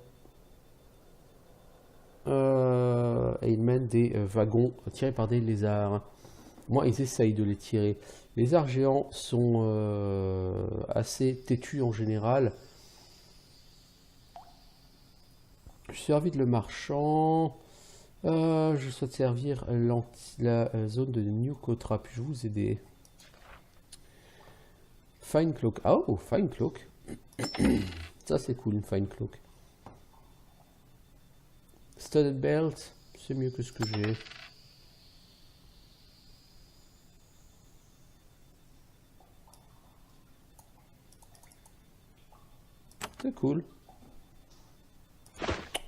Et ils mènent des wagons tirés par des lézards. Moi, ils essayent de les tirer. Les lézards géants sont assez têtus en général. Je suis servi de le marchand. Je souhaite servir la zone de New Cotra. Puis-je vous aider? Fine Cloak. Oh, Fine Cloak. Ça, c'est cool, une Fine Cloak. Studded Belt. C'est mieux que ce que j'ai. C'est cool.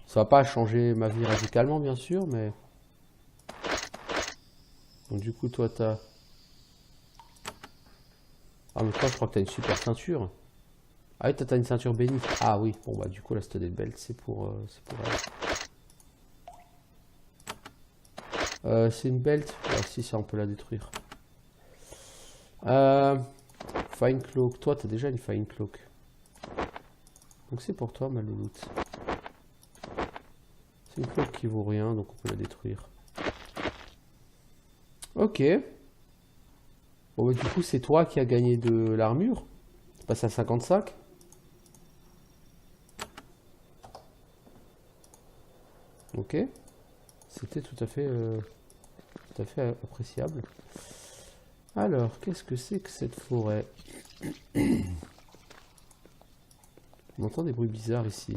Ça va pas changer ma vie radicalement, bien sûr, mais... Donc du coup, toi, t'as... Ah, mais toi, je crois que t'as une super ceinture. Ah oui, t'as une ceinture bénie. Ah oui, bon, bah du coup, la Studded Belt, c'est pour elle. C'est une belt. Ouais, si, ça, on peut la détruire. Fine Cloak. Toi, t'as déjà une Fine Cloak. Donc c'est pour toi, ma louloute. C'est une cloque qui vaut rien, donc on peut la détruire. Ok. Bon, bah, du coup, c'est toi qui as gagné de l'armure. Tu passes à 55. Ok. C'était tout à fait appréciable. Alors, qu'est-ce que c'est que cette forêt? On entend des bruits bizarres ici.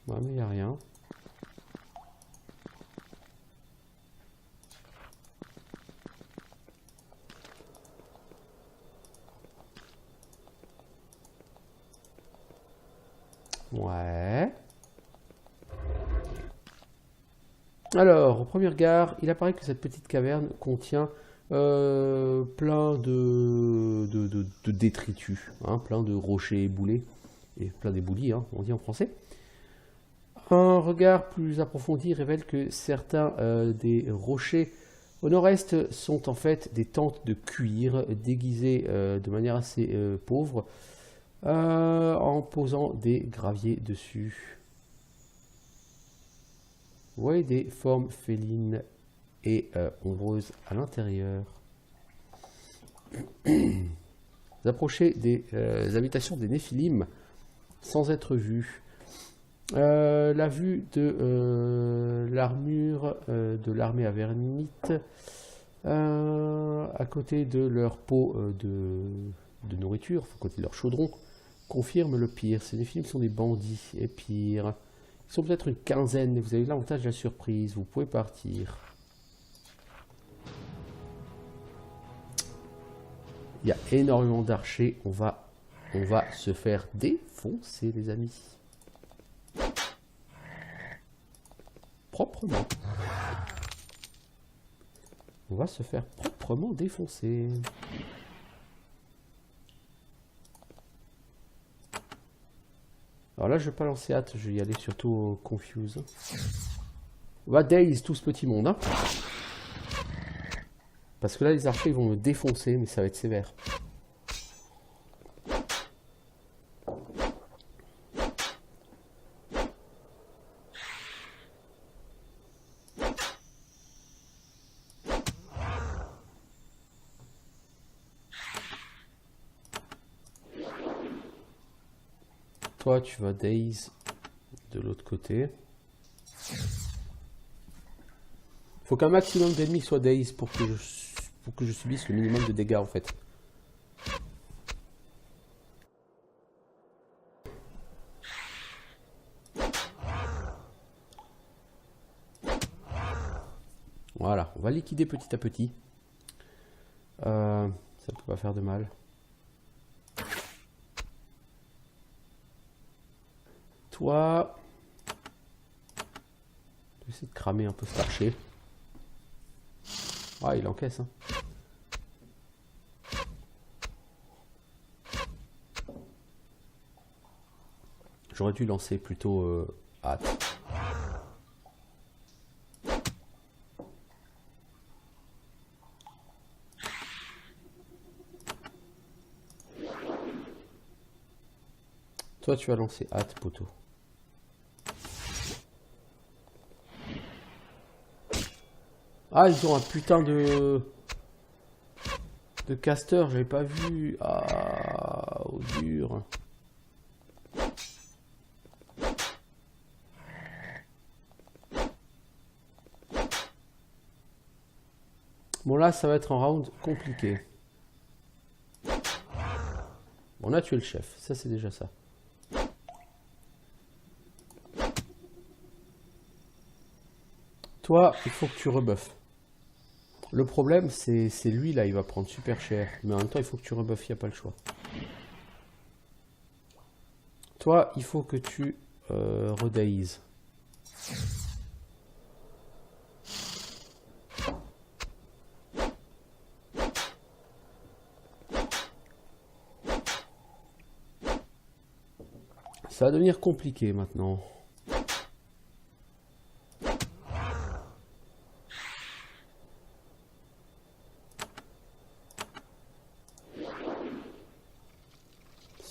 Ouais, mais il n'y a rien. Ouais. Alors, au premier regard, il apparaît que cette petite caverne contient plein de détritus, hein, plein de rochers éboulés, et plein d'éboulis, hein, on dit en français. Un regard plus approfondi révèle que certains des rochers au nord-est sont en fait des tentes de cuir déguisées de manière assez pauvre en posant des graviers dessus. Vous voyez des formes félines et ombreuses à l'intérieur. Vous approchez des habitations des Néphilim sans être vu. La vue de l'armure de l'armée avernite à côté de leur pot de nourriture, à côté de leur chaudron, confirme le pire. Ces Néphilim sont des bandits et pire. Ils sont peut-être une quinzaine, mais vous avez l'avantage de la surprise. Vous pouvez partir. Il y a énormément d'archers. On va se faire défoncer, les amis. Proprement. On va se faire proprement défoncer. Alors là, je vais pas lancer hâte, je vais y aller surtout au confuse. On va daze tout ce petit monde, hein. Parce que là, les archers ils vont me défoncer, mais ça va être sévère. Toi, tu vas daze de l'autre côté. Faut qu'un maximum d'ennemis soit daze pour que je subisse le minimum de dégâts en fait. Voilà, on va liquider petit à petit. Ça peut pas faire de mal. Toi, je vais essayer de cramer un peu cet archer. Ah, il encaisse, hein. J'aurais dû lancer plutôt hâte. Toi, tu vas lancer hâte, poteau. Ah, ils ont un putain de caster, j'avais pas vu. Ah, au dur. Bon, là, ça va être un round compliqué. Bon, on a tué le chef, ça c'est déjà ça. Toi, il faut que tu rebuffes. Le problème, c'est lui, là, il va prendre super cher. Mais en même temps, il faut que tu rebuffes, il n'y a pas le choix. Toi, il faut que tu redaïses. Ça va devenir compliqué maintenant.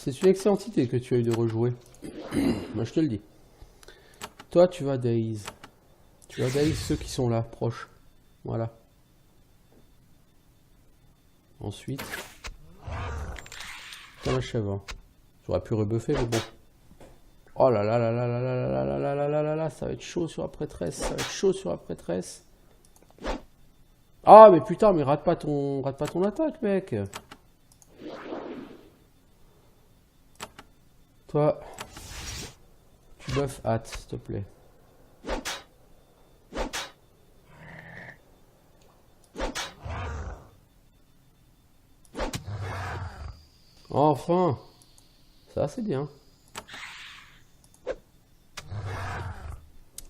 C'est une excellente idée que tu as eu de rejouer. Moi, je te le dis. Toi, tu vas daze. Tu vas daze ceux qui sont là, proches. Voilà. Ensuite. T'en achèves un. J'aurais pu rebuffer, mais bon. Oh là là là là là là là là là là là là là, ça va être chaud sur la prêtresse. Ça va être chaud sur la prêtresse. Ah, mais putain, mais rate pas ton attaque, mec. Toi, tu buffes hâte, s'il te plaît. Enfin, ça c'est bien.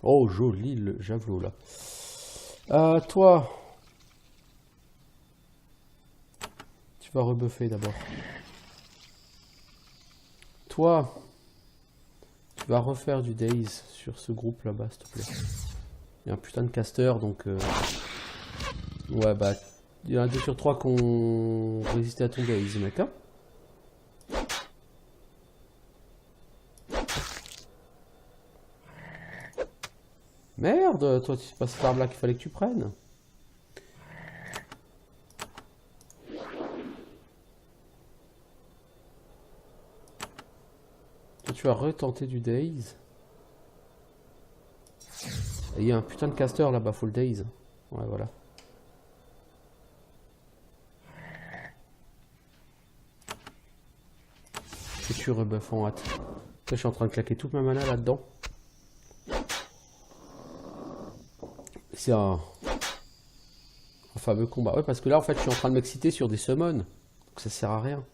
Oh, joli le javelot là. Toi, tu vas rebuffer d'abord. Toi, tu vas refaire du Daze sur ce groupe là-bas, s'il te plaît. Il y a un putain de caster, donc... Ouais, bah... Il y en a 2 sur 3 qui ont résisté à ton Daze, mec, hein. Merde, toi, c'est pas cette arme-là qu'il fallait que tu prennes. Toi, tu vas retenter du Daze. Et il y a un putain de caster là-bas, faut le Daze. Ouais, voilà. Que tu rebuffes en hâte. Je suis en train de claquer toute ma mana là-dedans. C'est un fameux combat. Ouais, parce que là, en fait, je suis en train de m'exciter sur des summons. Donc ça sert à rien.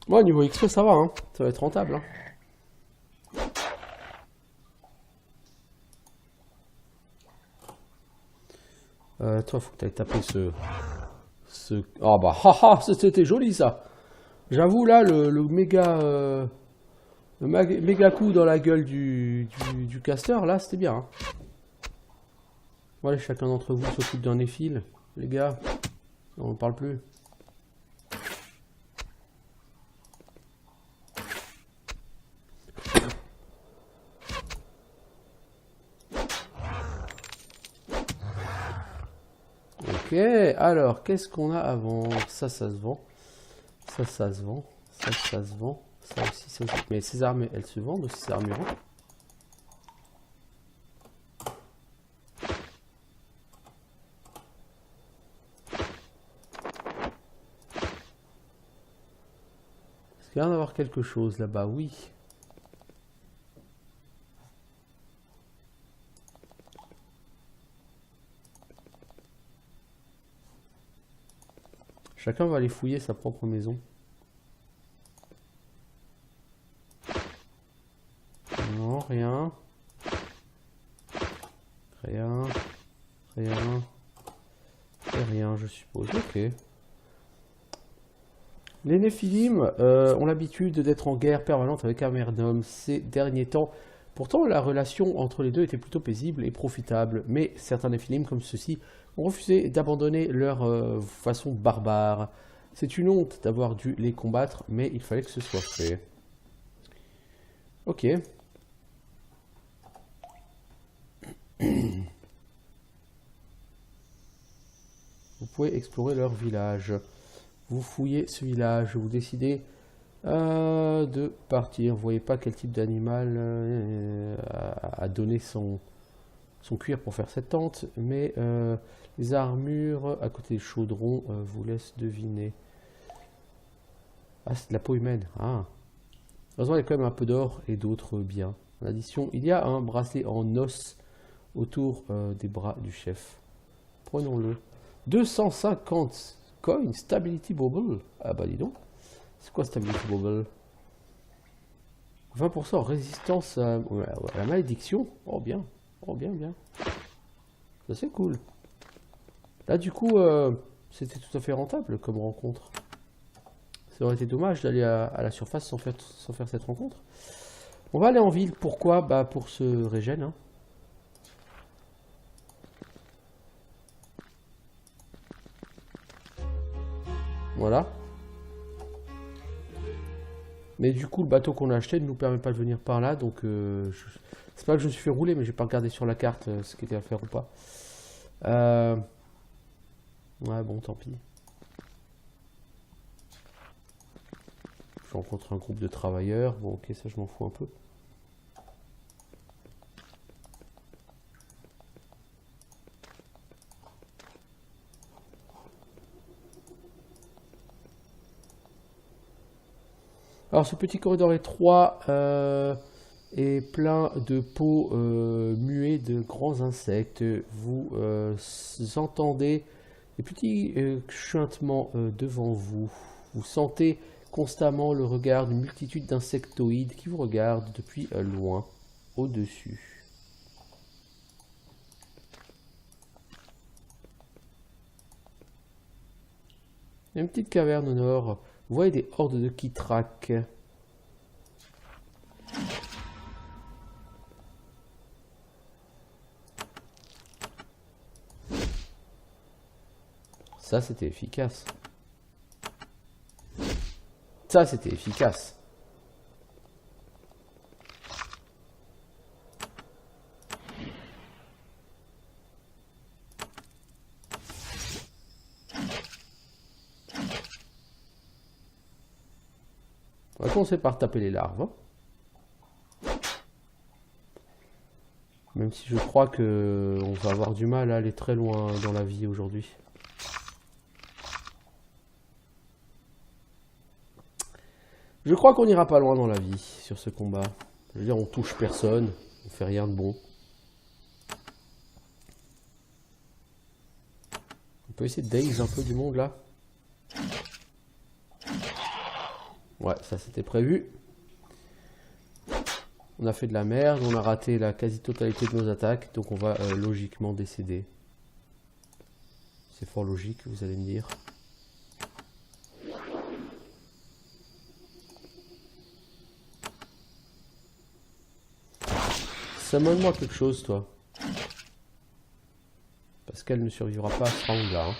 Moi, niveau XP, ça va, hein. Ça va être rentable, hein. Toi, faut que tu ailles taper ce... Ah bah, haha, c'était joli, ça. J'avoue, là, le méga... méga coup dans la gueule du caster, là, c'était bien, hein. Voilà, chacun d'entre vous s'occupe d'un néphile, les gars. On ne parle plus. Ok, alors, qu'est-ce qu'on a avant? Ça se vend. Ça se vend. Ça se vend. Ça aussi, ça aussi. Mais ces armes, elles se vendent aussi, ces armures. Est-ce qu'il y a d'avoir quelque chose là-bas? Oui. Chacun va aller fouiller sa propre maison. Non, rien. Rien. Rien. Et rien, je suppose. Ok. Les Néphilim ont l'habitude d'être en guerre permanente avec Amerdom ces derniers temps. Pourtant, la relation entre les deux était plutôt paisible et profitable. Mais certains Néphilim, comme ceux-ci, ont refusé d'abandonner leur façon barbare. C'est une honte d'avoir dû les combattre, mais il fallait que ce soit fait. Ok. Vous pouvez explorer leur village. Vous fouillez ce village, vous décidez de partir. Vous voyez pas quel type d'animal a donné son cuir pour faire cette tente, mais les armures à côté des chaudrons vous laissent deviner. Ah, c'est de la peau humaine. Ah. Heureusement, il y a quand même un peu d'or et d'autres biens. En addition, il y a un bracelet en os autour des bras du chef. Prenons-le. 250 coins, Stability Bubble. Ah bah dis donc. C'est quoi Stability Bubble? 20% résistance à la malédiction. Oh bien. Oh bien, bien. Ça c'est cool. Là du coup, c'était tout à fait rentable comme rencontre. Ça aurait été dommage d'aller à la surface sans faire cette rencontre. On va aller en ville. Pourquoi? Bah pour se régène. Hein. Voilà. Mais du coup, le bateau qu'on a acheté ne nous permet pas de venir par là. Donc, c'est pas que je me suis fait rouler, mais j'ai pas regardé sur la carte ce qui était à faire ou pas. Ouais, bon, tant pis. Je rencontre un groupe de travailleurs. Bon, ok, ça, je m'en fous un peu. Alors ce petit corridor étroit est plein de pots muets de grands insectes. Vous entendez des petits chuintements devant vous. Vous sentez constamment le regard d'une multitude d'insectoïdes qui vous regardent depuis loin, au-dessus. Il y a une petite caverne au nord. Vous voyez des hordes de Kitrak. Ça, c'était efficace. Ça, c'était efficace. On va commencer par taper les larves. Hein. Même si je crois que on va avoir du mal à aller très loin dans la vie aujourd'hui. Je crois qu'on n'ira pas loin dans la vie sur ce combat. Je veux dire, on touche personne, on fait rien de bon. On peut essayer de daze un peu du monde là. Ouais, ça c'était prévu. On a fait de la merde, on a raté la quasi-totalité de nos attaques, donc on va logiquement décéder. C'est fort logique, vous allez me dire. Summon-moi quelque chose, toi. Parce qu'elle ne survivra pas à ce round-là. Hein.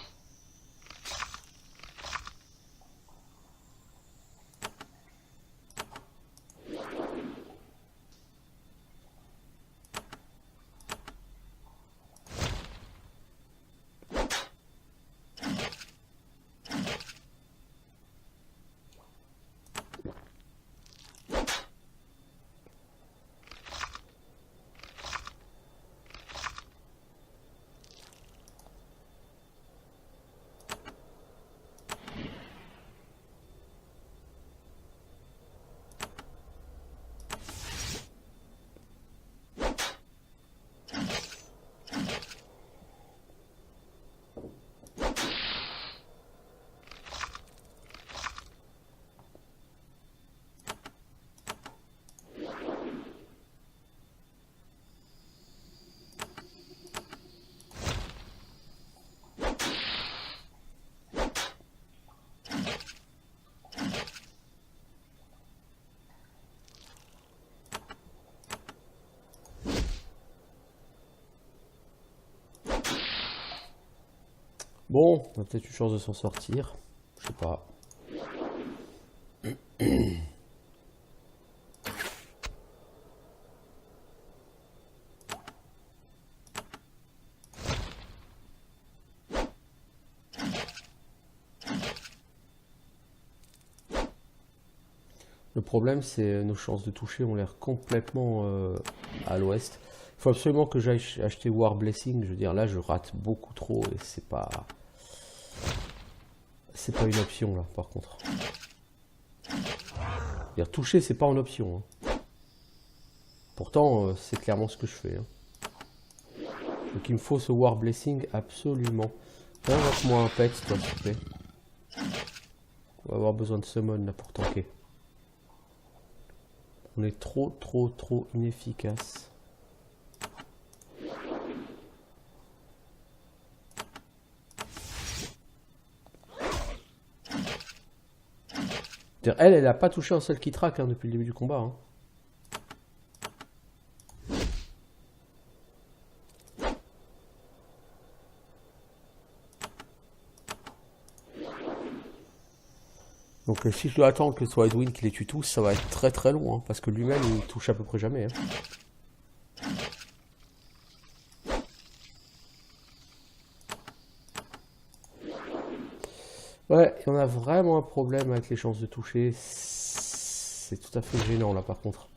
Bon, on a peut-être une chance de s'en sortir. Je sais pas. Le problème, c'est nos chances de toucher ont l'air complètement à l'ouest. Il faut absolument que j'aille acheter War Blessing. Je veux dire, là, je rate beaucoup trop et c'est pas une option là, par contre. Dire toucher, c'est pas en option. Hein. Pourtant, c'est clairement ce que je fais. Hein. Donc, il me faut ce War Blessing absolument. Invoque-moi un pet, toi, s'il te plaît. On va avoir besoin de summon là pour tanker. On est trop inefficace. Elle n'a pas touché un seul Kitrak hein, depuis le début du combat. Hein. Donc si je dois attendre que ce soit Edwin qui les tue tous, ça va être très long, hein, parce que lui-même il touche à peu près jamais. Hein. Ouais, on a vraiment un problème avec les chances de toucher. C'est tout à fait gênant là par contre.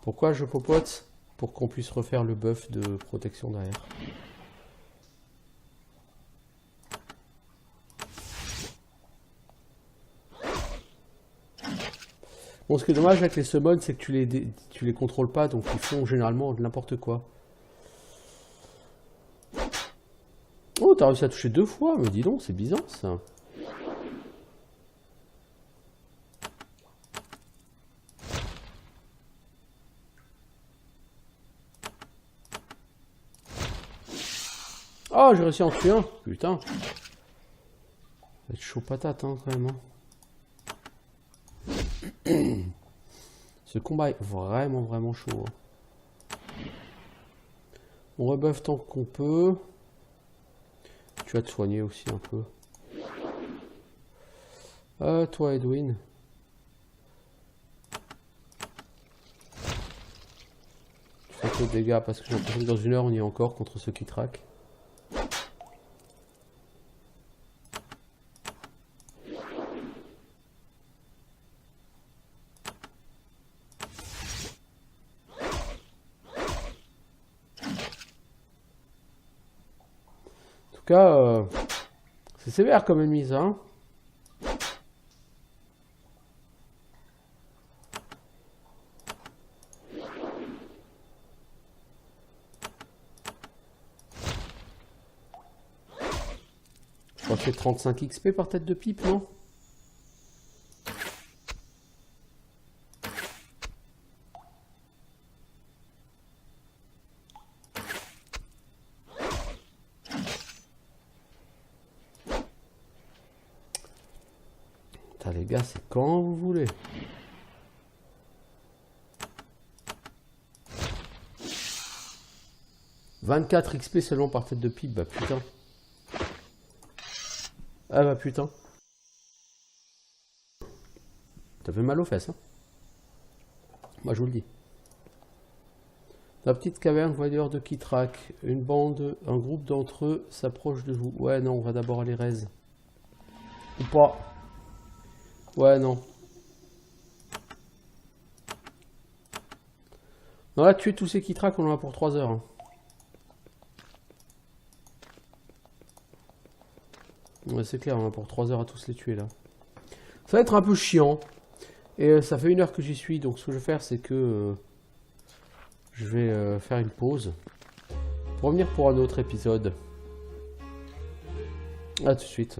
Pourquoi je popote? Pour qu'on puisse refaire le buff de protection derrière. Bon, ce qui est dommage avec les summons, c'est que tu les contrôles pas, donc ils font généralement n'importe quoi. Oh, t'as réussi à toucher 2 fois, mais dis donc, c'est bizarre ça. Oh, j'ai réussi à en tuer un. Putain. Ça va être chaud patate, hein, quand même. Hein. Ce combat est vraiment chaud. Hein. On rebuff tant qu'on peut. Tu vas te soigner aussi un peu. Toi, Edwin. Tu fais peu de dégâts parce que j'ai l'impression que dans 1 heure on y est encore contre ceux qui traquent. En tout cas, c'est sévère comme ennemi, ça. Hein. Je crois que c'est 35 XP par tête de pipe, non? Les gars, c'est quand vous voulez. « 24 XP seulement par tête de pipe, bah putain. » Ah bah putain. Ça fait mal aux fesses, hein. Moi je vous le dis. La petite caverne, voyeur de qui traque. Une bande, un groupe d'entre eux s'approche de vous. Ouais, non, on va d'abord aller raise. Ou pas. Ouais, non. On va tuer tous ces qui traquent, on en a pour 3 heures. Hein. Ouais, c'est clair, on a pour 3 heures à tous les tuer là. Ça va être un peu chiant. Et ça fait 1 heure que j'y suis, donc ce que je vais faire, c'est que je vais faire une pause pour revenir pour un autre épisode. À tout de suite.